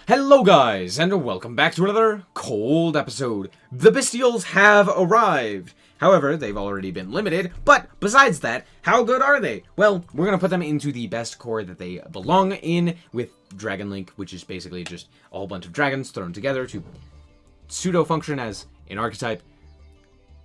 Hello guys, and welcome back to another cold episode. The Bystials have arrived. However, they've already been limited, but besides that, how good are they? Well, we're going to put them into the best core that they belong in with Dragon Link, which is basically just a whole bunch of dragons thrown together to pseudo-function as an archetype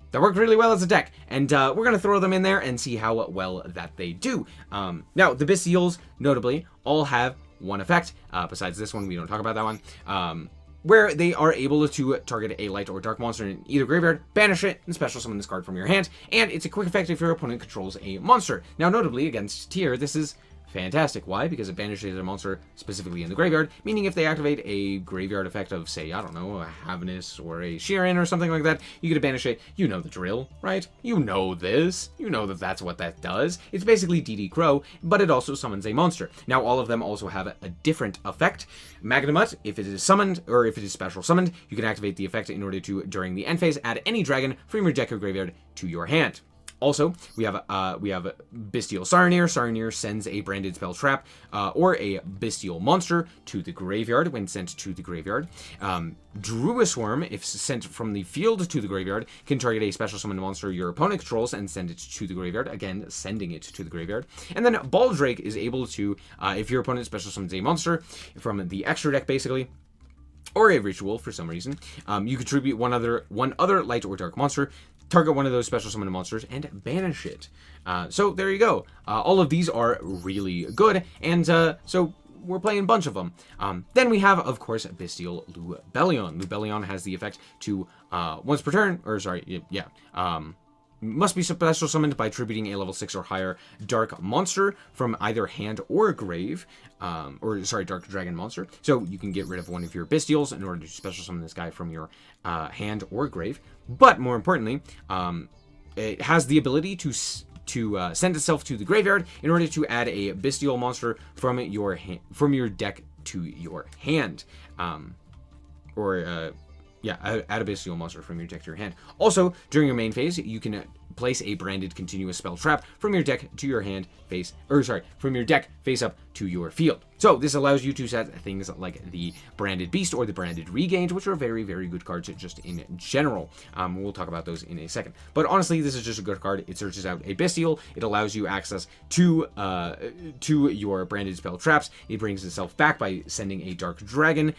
that worked really well as a deck, and we're going to throw them in there and see how well that they do. Now, the Bystials, notably, all have one effect, besides this one, we don't talk about that one, where they are able to target a light or dark monster in either graveyard, banish it, and special summon this card from your hand, and it's a quick effect if your opponent controls a monster. Now, notably, against Tier, this is fantastic. Why? Because it banishes a monster specifically in the graveyard, meaning if they activate a graveyard effect of, say, I don't know, a Havnus or a Sheeran or something like that, you get to banish it. You know the drill, right? You know this. You know that that's what that does. It's basically DD Crow, but it also summons a monster. Now, all of them also have a different effect. Magnamut, if it is summoned, or if it is special summoned, you can activate the effect in order to, during the end phase, add any dragon from your deck or graveyard to your hand. Also, we have Bystial Saronir. Saronir sends a branded spell trap or a bestial monster to the graveyard when sent to the graveyard. Druisworm, if sent from the field to the graveyard, can target a special summoned monster your opponent controls and send it to the graveyard, again, sending it to the graveyard. And then Baldrake is able to, if your opponent special summons a monster from the extra deck, basically, or a ritual for some reason, you contribute one other light or dark monster, target one of those special summoned monsters, and banish it. So there you go. All of these are really good, and so we're playing a bunch of them. Then we have, of course, Bystial Lubellion. Lubellion has the effect to, once per turn, must be special summoned by attributing a level 6 or higher dark monster from either hand or grave, dark dragon monster. So you can get rid of one of your Bystials in order to special summon this guy from your hand or grave. But more importantly, it has the ability to send itself to the graveyard in order to add a Bystial monster from your deck to your hand, add a Bestial monster from your deck to your hand. Also, during your main phase, you can place a branded continuous spell trap from your deck to your hand from your deck face up to your field. So this allows you to set things like the branded beast or the branded regained, which are very, very good cards just in general. We'll talk about those in a second. But honestly, this is just a good card. It searches out a Bestial. It allows you access to your branded spell traps. It brings itself back by sending a dark dragon.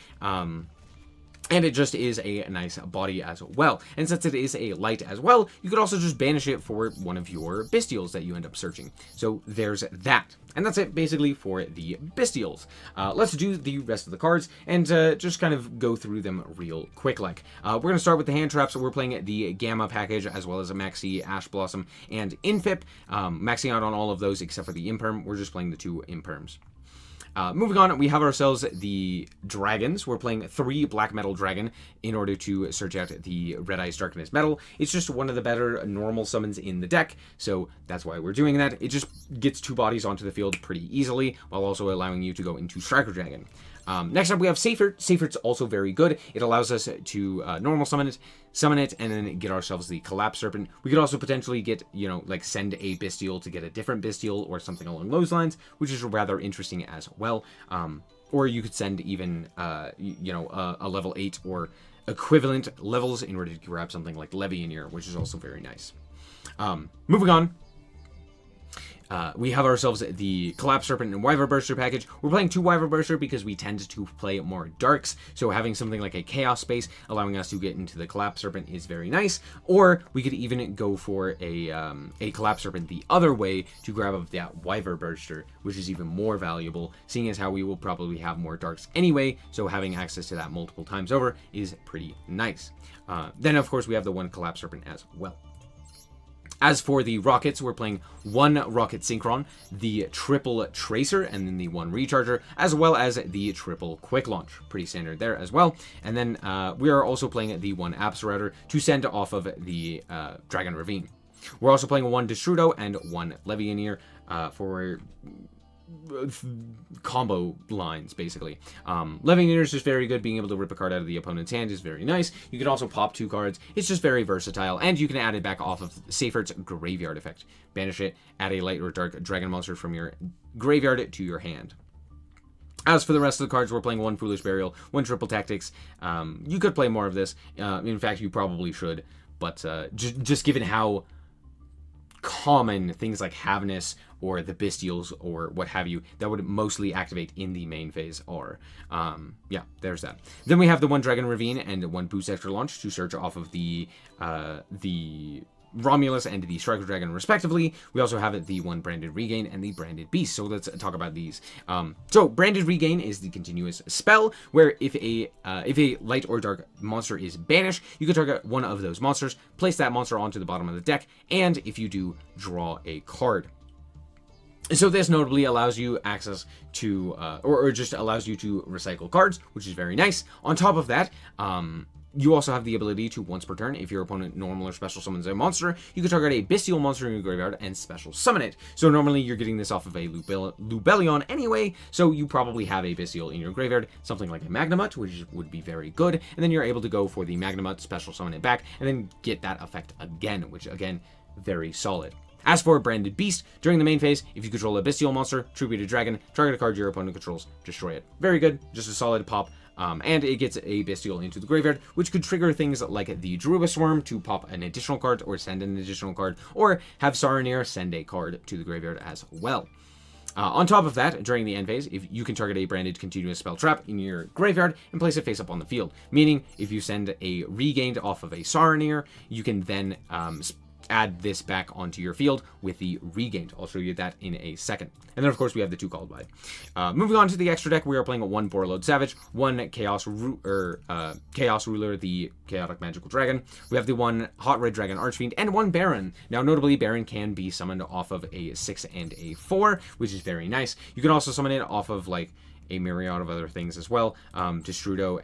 And it just is a nice body as well. And since it is a light as well, you could also just banish it for one of your Bystials that you end up searching. So there's that. And that's it basically for the Bystials. Let's do the rest of the cards and just kind of go through them real quick. We're going to start with the hand traps. So we're playing the Gamma package as well as a Maxi, Ash Blossom, and Infip. Maxing out on all of those except for the Imperm. We're just playing the two Imperms. Moving on, we have ourselves the dragons. We're playing 3 Black Metal Dragon in order to search out the Red Eyes Darkness Metal. It's just one of the better normal summons in the deck, so that's why we're doing that. It just gets 2 bodies onto the field pretty easily, while also allowing you to go into Striker Dragon. Next up, we have Seyfert. Seyfert's also very good. It allows us to normal summon it, and then get ourselves the Collapse Serpent. We could also potentially get, send a Bystial to get a different Bystial or something along those lines, which is rather interesting as well. Or you could send even, a level 8 or equivalent levels in order to grab something like Levianeer, which is also very nice. Moving on. We have ourselves the Collapse Serpent and Wyvern Burster package. We're playing 2 Wyvern Burster because we tend to play more darks, so having something like a Chaos Space allowing us to get into the Collapse Serpent is very nice. Or we could even go for a Collapse Serpent the other way to grab up that Wyvern Burster, which is even more valuable, seeing as how we will probably have more darks anyway, so having access to that multiple times over is pretty nice. Then, of course, we have the 1 Collapse Serpent as well. As for the rockets, we're playing 1 Rocket Synchron, the triple Tracer, and then the 1 Recharger, as well as the triple Quick Launch. Pretty standard there as well. And then we are also playing the 1 Absorouter to send off of the Dragon Ravine. We're also playing 1 Destrudo and 1 Levianeer for combo lines, basically. Levianeer is just very good. Being able to rip a card out of the opponent's hand is very nice. You can also pop 2 cards. It's just very versatile, and you can add it back off of Seyfert's graveyard effect. Banish it, add a light or dark dragon monster from your graveyard to your hand. As for the rest of the cards, we're playing one Foolish Burial, one Triple Tactics. You could play more of this. In fact, you probably should. But just given how common things like Havness or the Bystials or what have you that would mostly activate in the main phase are. Yeah, there's that. Then we have the one Dragon Ravine and one Boost Extra Launch to search off of the Romulus and the Striker Dragon respectively. We also have the one Branded Regain and the Branded Beast, so let's talk about these. So Branded Regain is the continuous spell where if a light or dark monster is banished, you can target one of those monsters, place that monster onto the bottom of the deck, and if you do, draw a card. So this notably allows you access to, or just allows you to recycle cards, which is very nice. On top of that, you also have the ability to, once per turn, if your opponent normal or special summons a monster, you can target a Bestial monster in your graveyard and special summon it. So normally you're getting this off of a Lubellion anyway, so you probably have a Bestial in your graveyard, something like a Magnamut, which would be very good, and then you're able to go for the Magnamut, special summon it back, and then get that effect again, which again, very solid. As for Branded Beast, during the main phase, if you control a Bestial monster, Tribute a Dragon, target a card your opponent controls, destroy it. Very good, just a solid pop. And it gets a Bestial into the graveyard, which could trigger things like the Druid Swarm to pop an additional card or send an additional card, or have Saronir send a card to the graveyard as well. On top of that, during the end phase, if you can target a branded continuous spell trap in your graveyard and place it face up on the field, meaning if you send a Regained off of a Saronir, you can then add this back onto your field with the Regained. I'll show you that in a second. And then, of course, we have the two Called By. Moving on to the extra deck, we are playing one Borreload Savage, one Chaos Ruler, the Chaotic Magical Dragon. We have the one Hot Red Dragon Archfiend, and one Baron. Now, notably, Baron can be summoned off of a 6 and a 4, which is very nice. You can also summon it off of, like, a myriad of other things as well. Destrudo,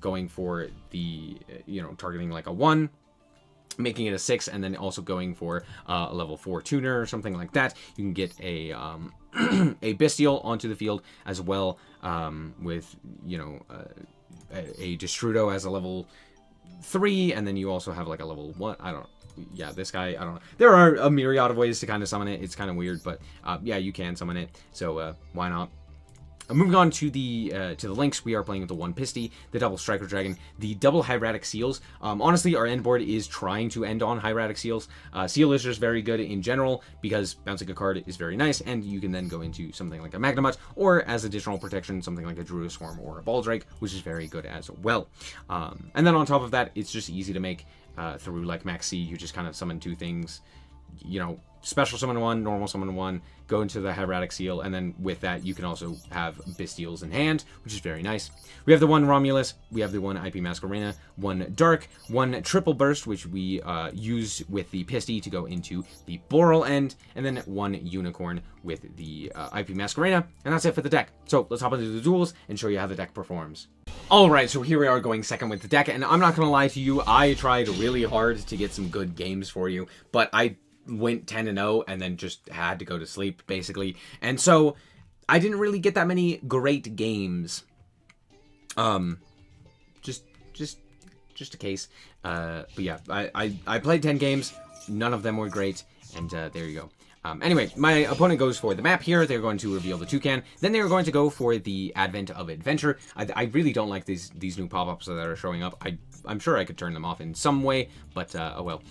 going for the, targeting like a 1, making it a 6, and then also going for a level 4 tuner or something like that. You can get a a Bystial onto the field as well, with a Destrudo as a level 3, and then you also have like a level 1. This guy, I don't know. There are a myriad of ways to kind of summon it. It's kind of weird, but yeah, you can summon it. So why not? Moving on to the links, we are playing with the one Pisty, the double Striker Dragon, the double Hieratic Seals. Honestly, our end board is trying to end on Hieratic Seals. Seal is just very good in general because bouncing a card is very nice, and you can then go into something like a Magnamut, or as additional protection, something like a Druid Swarm or a Baldrake, which is very good as well. And then on top of that, it's just easy to make through like Max C. You just kind of summon two things, special summon 1, normal summon 1, go into the Hieratic Seal, and then with that you can also have Bystials in hand, which is very nice. We have the one Romulus, we have the one IP Masquerena, one Dark, one Triple Burst, which we use with the Pisty to go into the Boral end, and then one Unicorn with the IP Masquerena, and that's it for the deck. So let's hop into the duels and show you how the deck performs. Alright, so here we are going second with the deck, and I'm not going to lie to you, I tried really hard to get some good games for you, but I went 10-0 and then just had to go to sleep, basically. And so I didn't really get that many great games. Just a case. But yeah, I played 10 games. None of them were great. And there you go. Anyway, my opponent goes for the map here. They're going to reveal the Toucan. Then they're going to go for the Advent of Adventure. I really don't like these new pop-ups that are showing up. I'm sure I could turn them off in some way, but oh well.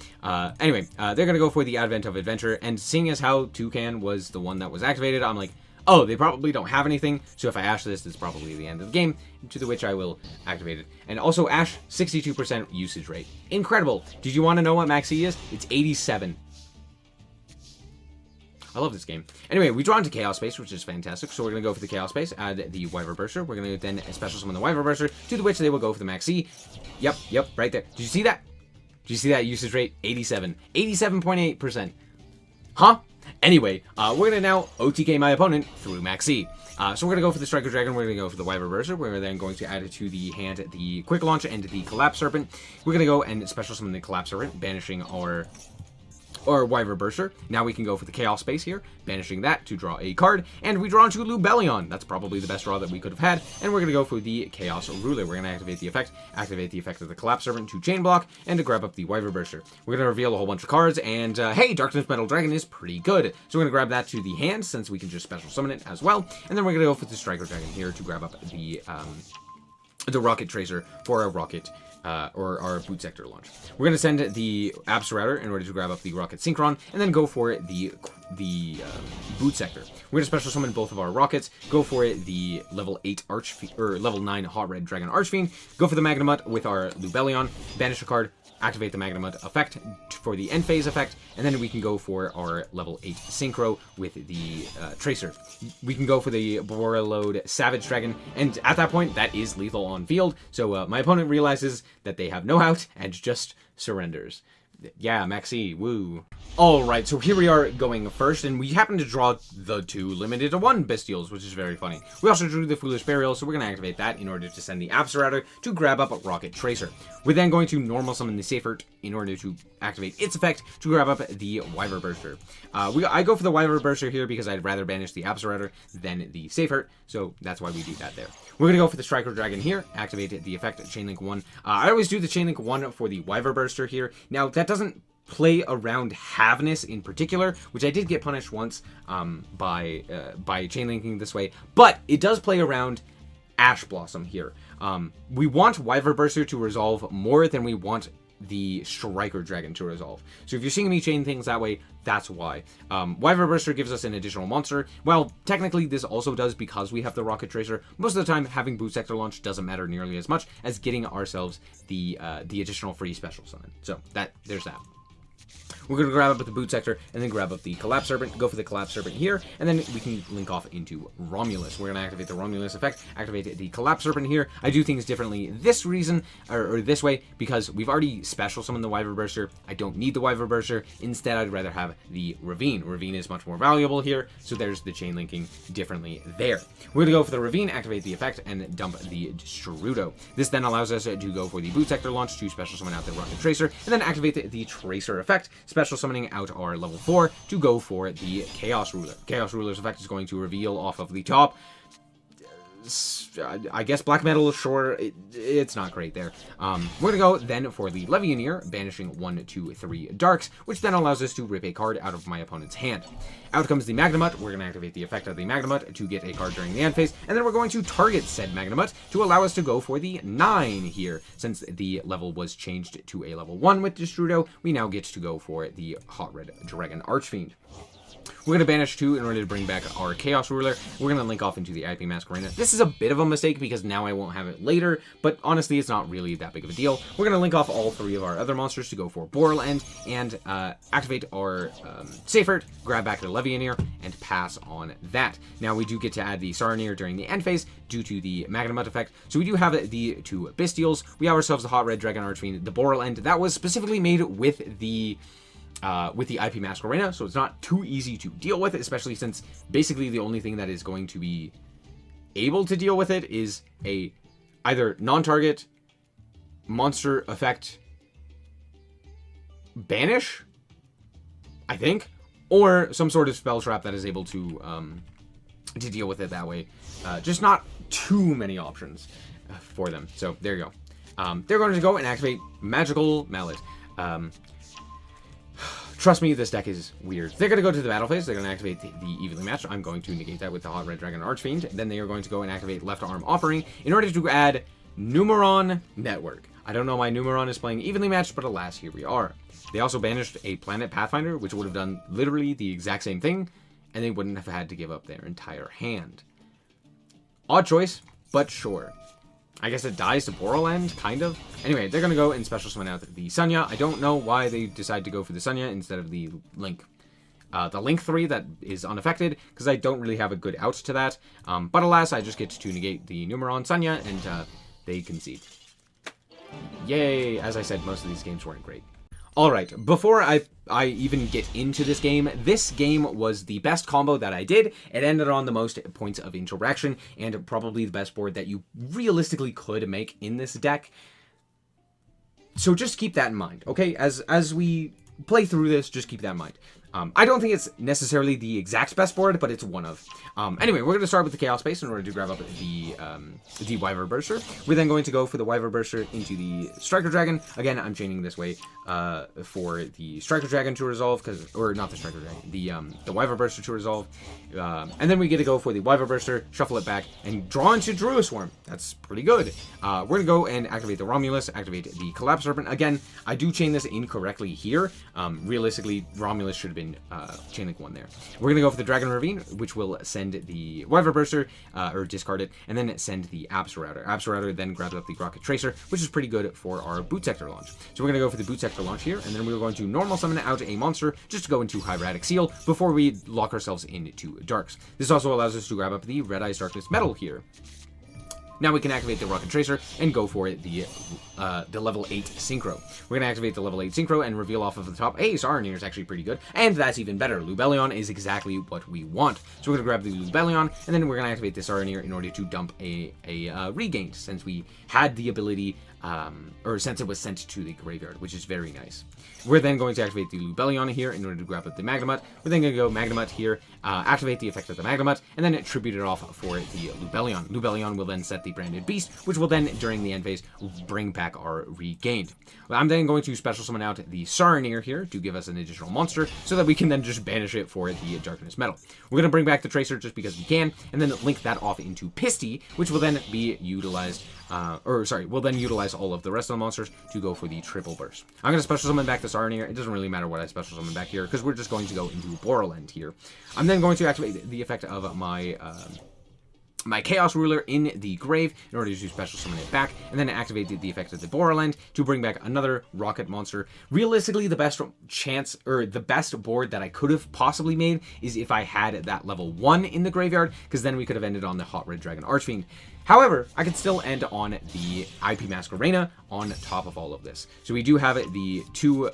Anyway, they're going to go for the Advent of Adventure, and seeing as how Toucan was the one that was activated, I'm like, oh, they probably don't have anything, so if I Ash this, it's probably the end of the game, to the which I will activate it. And also Ash, 62% usage rate. Incredible! Did you want to know what Max E is? It's 87. I love this game. Anyway, we draw into Chaos Space, which is fantastic. So we're going to go for the Chaos Space, add the Wyver Burster. We're going to then special summon the Wyver Burster, to the which they will go for the Max C. Yep, right there. Did you see that? Did you see that usage rate? 87. 87.8%. Huh? Anyway, we're going to now OTK my opponent through Max C. So we're going to go for the Striker Dragon, we're going to go for the Wyver Burster, we're then going to add it to the hand the Quick Launch and the Collapse Serpent. We're going to go and special summon the Collapse Serpent, banishing our or Wyver Burster. Now we can go for the Chaos Space here, banishing that to draw a card, and we draw into Lubellion. That's probably the best draw that we could have had, and we're going to go for the Chaos Ruler. We're going to activate the effect of the Collapse Serpent to Chain Block, and to grab up the Wyver Burster. We're going to reveal a whole bunch of cards, and hey, Darkness Metal Dragon is pretty good. So we're going to grab that to the hand, since we can just special summon it as well, and then we're going to go for the Striker Dragon here to grab up the Rocket Tracer for a Rocket or our Boot Sector launch. We're going to send the Absorouter in order to grab up the Rocket Synchron, and then go for the Boot Sector. We're going to special summon both of our rockets, go for the level 8 or level 9 Hot Red Dragon Archfiend, go for the Magnemite with our Lubellion, banish a card, activate the Magnemite effect for the end phase effect, and then we can go for our level 8 Synchro with the Tracer. We can go for the Borreload Savage Dragon, and at that point, that is lethal on field, so my opponent realizes that they have no out and just surrenders. Yeah, Maxi, woo. Alright, so here we are going first, and we happen to draw the 2 limited to 1 Bystials, which is very funny. We also drew the Foolish Burial, so we're going to activate that in order to send the Absorouter to grab up a Rocket Tracer. We're then going to normal summon the Seifert in order to activate its effect to grab up the Wyver Burster. I go for the Wyver Burster here because I'd rather banish the Absorouter than the Seifert, so that's why we do that there. We're going to go for the Striker Dragon here, activate the effect Chainlink 1. I always do the Chainlink 1 for the Wyver Burster here. Now, that doesn't play around Havness in particular, which I did get punished once by chainlinking this way, but it does play around Ash Blossom here. We want Wyver Burster to resolve more than we want the Striker Dragon to resolve. So if you're seeing me chain things that way, that's why. Wyver Burster gives us an additional monster. Well, technically this also does because we have the Rocket Tracer. Most of the time, having Boot Sector launch doesn't matter nearly as much as getting ourselves the additional free special summon. So there's that. We're going to grab up the Boot Sector and then grab up the Collapse Serpent, go for the Collapse Serpent here, and then we can link off into Romulus. We're going to activate the Romulus effect, activate the Collapse Serpent here. I do things differently this reason, or this way, because we've already special summoned the Wyver Burster. I don't need the Wyver Burster. Instead, I'd rather have the Ravine. Ravine is much more valuable here, so there's the chain linking differently there. We're going to go for the Ravine, activate the effect, and dump the Gerudo. This then allows us to go for the Boot Sector launch to special summon out the Rocket Tracer, and then activate the Tracer effect, special summoning out our level 4 to go for the Chaos Ruler. Chaos Ruler's effect is going to reveal off of the top. I guess Black Metal, sure, it's not great there. We're going to go then for the Levianeer, banishing 1, 2, 3 Darks, which then allows us to rip a card out of my opponent's hand. Out comes the Magnemite. We're going to activate the effect of the Magnemite to get a card during the end phase, and then we're going to target said Magnemite to allow us to go for the 9 here. Since the level was changed to a level 1 with Gerudo, we now get to go for the Hot Red Dragon Archfiend. We're going to banish 2 in order to bring back our Chaos Ruler. We're going to link off into the IP Masquerena. This is a bit of a mistake because now I won't have it later, but honestly, it's not really that big of a deal. We're going to link off all 3 of our other monsters to go for Boral End and activate our Seifert, grab back the Levianeer, and pass on that. Now, we do get to add the Saronir during the end phase due to the Magnemite effect. So we do have the 2 Bystials. We have ourselves the Hot Red Dragon Archfiend, the Boral End. That was specifically made with the IP Masquerena, so it's not too easy to deal with it, especially since basically the only thing that is going to be able to deal with it is a either non-target monster effect banish, I think, or some sort of spell trap that is able to deal with it that way. Just not too many options for them. So there you go. They're going to go and activate Magical Mallet. Trust me, this deck is weird. They're going to go to the battle phase. They're going to activate the Evenly Matched. I'm going to negate that with the Hot Red Dragon Archfiend. Then they are going to go and activate Left Arm Offering in order to add Numeron Network. I don't know why Numeron is playing Evenly Matched, but alas, here we are. They also banished a Planet Pathfinder, which would have done literally the exact same thing, and they wouldn't have had to give up their entire hand. Odd choice, but sure. I guess it dies to Boral End, kind of. Anyway, they're going to go and special summon out the Sunya. I don't know why they decide to go for the Sunya instead of the Link. The Link 3 that is unaffected, because I don't really have a good out to that. But alas, I just get to negate the Numeron Sunya, and they concede. Yay! As I said, most of these games weren't great. Alright, before I even get into this game was the best combo that I did. It ended on the most points of interaction, and probably the best board that you realistically could make in this deck. So just keep that in mind, okay? As we play through this, just keep that in mind. I don't think it's necessarily the exact best board, but it's one of. Anyway, we're going to start with the Chaos Space in order to grab up the Wyvern Burster. We're then going to go for the Wyvern Burster into the Striker Dragon. Again, I'm chaining this way for the Striker Dragon to resolve, or not the Striker Dragon, the Wyvern Burster to resolve. And then we get to go for the Wyvern Burster, shuffle it back, and draw into Druid Swarm. That's pretty good. We're going to go and activate the Romulus, activate the Collapse Serpent. Again, I do chain this incorrectly here. Realistically, Romulus should have been chain link 1 there. We're going to go for the Dragon Ravine, which will send the Wyvern Burster, or discard it, and then send the Absorouter. Absorouter then grabs up the Rocket Tracer, which is pretty good for our Boot Sector launch. So we're going to go for the Boot Sector launch here, and then we're going to normal summon out a monster just to go into Hieratic Seal before we lock ourselves into Darks. This also allows us to grab up the Red Eyes Darkness Metal here. Now we can activate the Rocket Tracer and go for the level 8 Synchro. We're going to activate the level 8 Synchro and reveal off of the top. Hey, Saronir is actually pretty good, and that's even better. Lubellion is exactly what we want. So we're going to grab the Lubellion, and then we're going to activate the Saronir in order to dump a Regained, since we had the ability, or since it was sent to the graveyard, which is very nice. We're then going to activate the Lubellion here in order to grab up the Magnemite. We're then going to go Magnemite here, activate the effect of the Magnemite, and then tribute it off for the Lubellion. Lubellion will then set the Branded Beast, which will then, during the end phase, bring back our Regained. I'm then going to special summon out the Saronir here to give us an additional monster, so that we can then just banish it for the Darkness Metal. We're going to bring back the Tracer just because we can, and then link that off into Pisty, which will then be utilized, we'll then utilize all of the rest of the monsters to go for the Triple Burst. I'm going to special summon back the Saronir. It doesn't really matter what I special summon back here, because we're just going to go into Borrowland here. I'm then going to activate the effect of my Chaos Ruler in the grave in order to special summon it back, and then activate the effect of the Borrowland to bring back another rocket monster. Realistically, the best chance, or the best board that I could have possibly made is if I had that level 1 in the graveyard, because then we could have ended on the Hot Red Dragon Archfiend. However, I could still end on the IP Masquerena on top of all of this. So we do have the two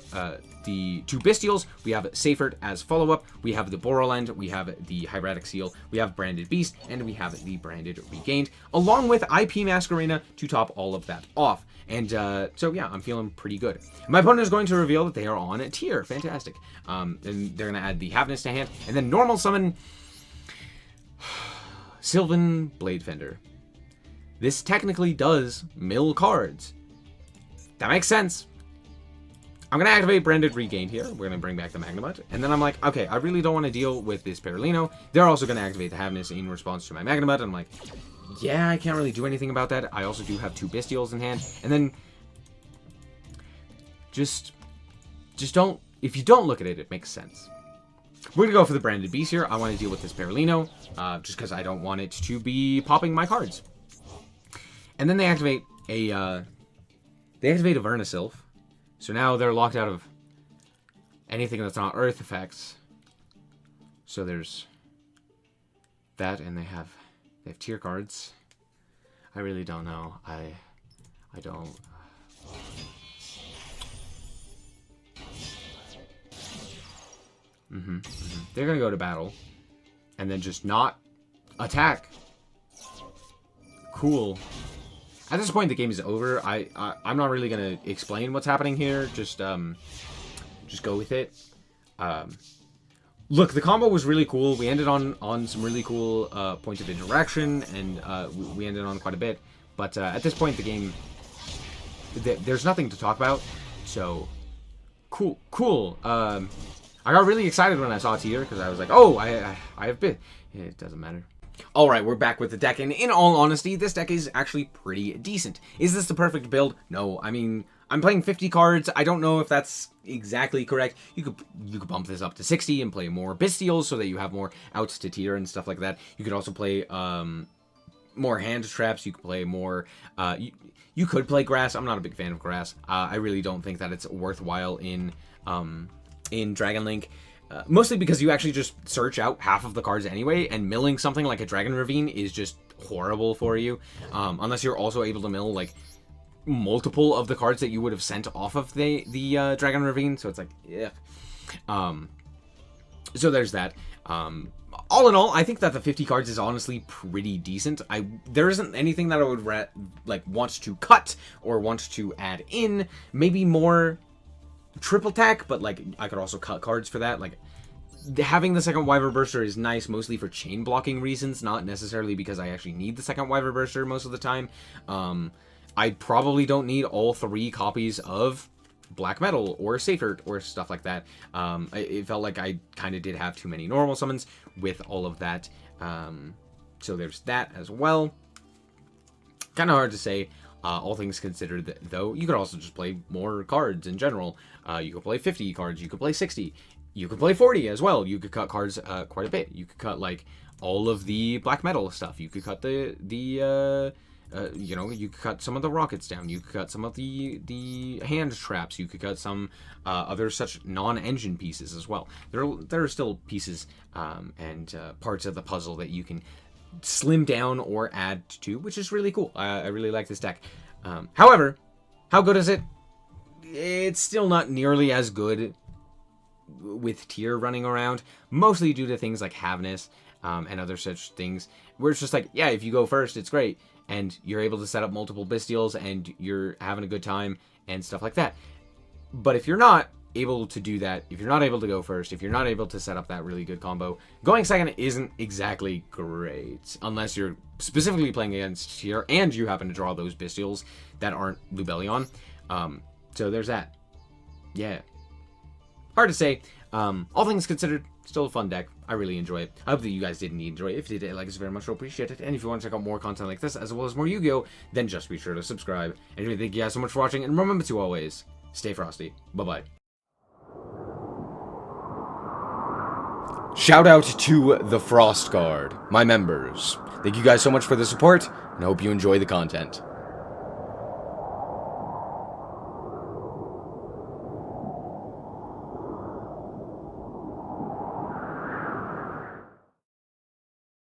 Bystials. We have Seifert as follow-up. We have the Borrowland. We have the Hieratic Seal. We have Branded Beast, and we have the Branded Regained, along with IP Masquerena to top all of that off. And so yeah, I'm feeling pretty good. My opponent is going to reveal that they are on a tier. Fantastic. And they're going to add the Haviness to hand, and then normal summon Sylvan Bladefender. This technically does mill cards. That makes sense. I'm going to activate Branded Regained here. We're going to bring back the Magnemite. And then I'm like, okay, I really don't want to deal with this Perlino. They're also going to activate the Haviness in response to my Magnemite. I'm like, yeah, I can't really do anything about that. I also do have 2 Bystials in hand. And then just don't, if you don't look at it, it makes sense. We're going to go for the Branded Beast here. I want to deal with this Perlino, just because I don't want it to be popping my cards. And then they activate a Vernisylph. So now they're locked out of anything that's not Earth effects. So there's that, and they have tier cards. I really don't know. I don't. They're gonna go to battle, and then just not attack. Cool. At this point, the game is over. I'm not really gonna explain what's happening here. Just go with it. Look, the combo was really cool. We ended on some really cool points of interaction, and we ended on quite a bit. But at this point, the game, there's nothing to talk about. So, cool. I got really excited when I saw tier because I was like, oh, I have bit. It doesn't matter. Alright, we're back with the deck, and in all honesty, this deck is actually pretty decent. Is this the perfect build? No. I mean, I'm playing 50 cards. I don't know if that's exactly correct. You could bump this up to 60 and play more Bystials so that you have more outs to tier and stuff like that. You could also play more hand traps. You could play more... You could play grass. I'm not a big fan of grass. I really don't think that it's worthwhile in Dragon Link. Mostly because you actually just search out half of the cards anyway, and milling something like a Dragon Ravine is just horrible for you. Unless you're also able to mill, like, multiple of the cards that you would have sent off of the Dragon Ravine, so it's like, yeah. So there's that. All in all, I think that the 50 cards is honestly pretty decent. There isn't anything that I would want to cut or want to add in. Maybe more triple tack, but like I could also cut cards for that. Like having the second Wyver Burster is nice mostly for chain blocking reasons, not necessarily because I actually need the second Wyver Burster most of the time. I probably don't need all 3 copies of Black Metal or Safer or stuff like that. It felt like I kind of did have too many normal summons with all of that. So there's that as well. Kind of hard to say. All things considered, though, you could also just play more cards in general. You could play 50 cards, you could play 60, you could play 40 as well. You could cut cards quite a bit. You could cut like all of the Black Metal stuff. You could cut the you know, you could cut some of the rockets down. You could cut some of the hand traps. You could cut some other such non-engine pieces as well. There are still pieces and parts of the puzzle that you can slim down or add to, which is really cool. I really like this deck. However, how good is it? It's still not nearly as good with tier running around, mostly due to things like Havness and other such things, where it's just like, yeah, if you go first, it's great, and you're able to set up multiple Bystials, and you're having a good time, and stuff like that. But if you're not able to do that, if you're not able to go first, if you're not able to set up that really good combo, going second isn't exactly great, unless you're specifically playing against tier, and you happen to draw those Bystials that aren't Lubellion. So there's that. Yeah. Hard to say. All things considered, still a fun deck. I really enjoy it. I hope that you guys did indeed enjoy it. If you did, like us very much, appreciate it. And if you want to check out more content like this, as well as more Yu-Gi-Oh!, then just be sure to subscribe. Anyway, thank you guys so much for watching, and remember to always stay frosty. Bye-bye. Shout out to the Frost Guard, my members. Thank you guys so much for the support, and I hope you enjoy the content.